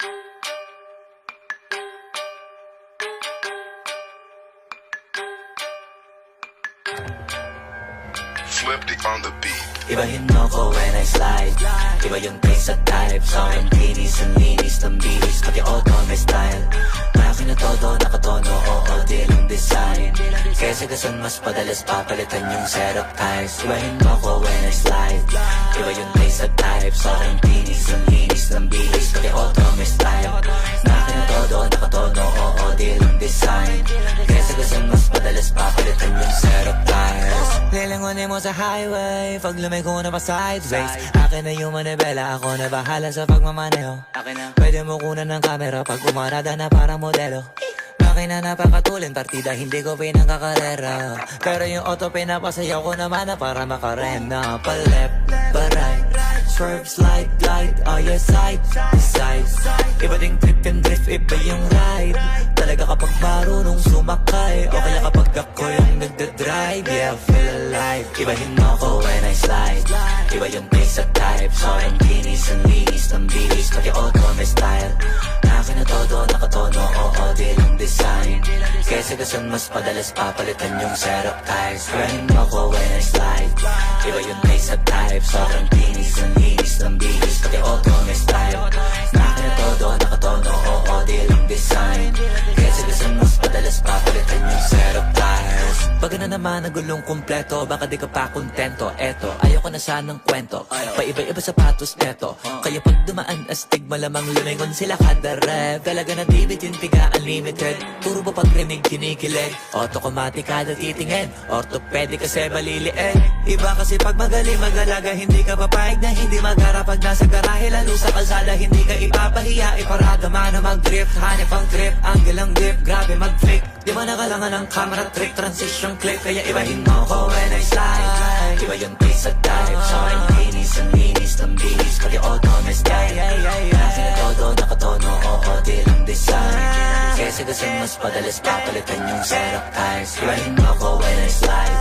Flipped it on the beat. Ibahin mo ko when I slide. Iba yung taste at type. Sa akin kinis ang linis ng bihis. Pati auto may style. Akin na todo, nakatono, oo, di lang design. Kaya sagasan mas padalas papalitan yung setup ties. Ibahin mo ko when I slide. Iba yung taste at type. Sa akin kinis ang linis ng bihis. Pati auto may style. Akin na todo, nakatono, oo, di lang design. Kaya sagasan mas padalas papalitan yung setup ties. Lilangonin mo sa highway, pag lumiko na pa sideways. Akin na yung manibela, ako na bahala sa pagmamaneho. Pwede mo kunan ng camera pag umarada na parang modelo. Makina napakatulin, partida hindi ko pinangkakarera. Pero yung auto pinapasayaw ko naman na para makarena. Pa left, pa right, swerve, slide, glide, all your side, side. Iba ding trip and drift, iba yung ride. Talaga kapag marunong sumakay, o kaya kapag ako yung nagdadrive. Yeah, feel alive. Ibahin mo ko when I slide. Iba yung pace at type. Sa akin kinis ang linis ng bihis. Pati auto may style. Akin na todo, nakatono, oo, di lang design. Kaya sagasan mas padalas papalitan yung setup ties. Ibahin mo ko when I slide. Iba yung pace at type. Sa akin kinis ang linis ng bihis. Pati auto may style. Akin na todo, nakatono, oo, di lang design. Kaya sagasan mas padalas papalitan yung setup ties. Pag na naman nagulong kumpleto, baka di ka pa kontento. Eto, ayoko na sanang kwento. Paiba-iba sapatos neto. Kaya pag dumaan astig, malamang lumingon sila kada rep. Talaga na dibitin, tiga unlimited. Puro ba pag rinig kinikilig? Automatic kada titingin. Orthopedic kasi maliliit. Iba kasi pag magaling mag-alaga, hindi ka papayag na hindi magharap. Pag nasa garahe, lalo sa kalsada, hindi ka ipapahiya. Iparada man na mag-drift, hanip ang trip, angle ang dip, grabe mag-flick. Di mo nakalangan ng camera trick, transition clip. Kaya ibahin mo ko when I slide. Iba yung pace at type. Sa akin kinis ang linis ng bihis. Pati auto may style. Akin na todo, nakatono, oo, di lang design. Kaya sagasan mas padalas papalitan yung setup ties. Ibahin mo ko when I slide.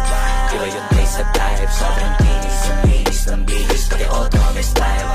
Iba yung pace at type. Sa akin kinis ang linis ng bihis. Pati auto may style.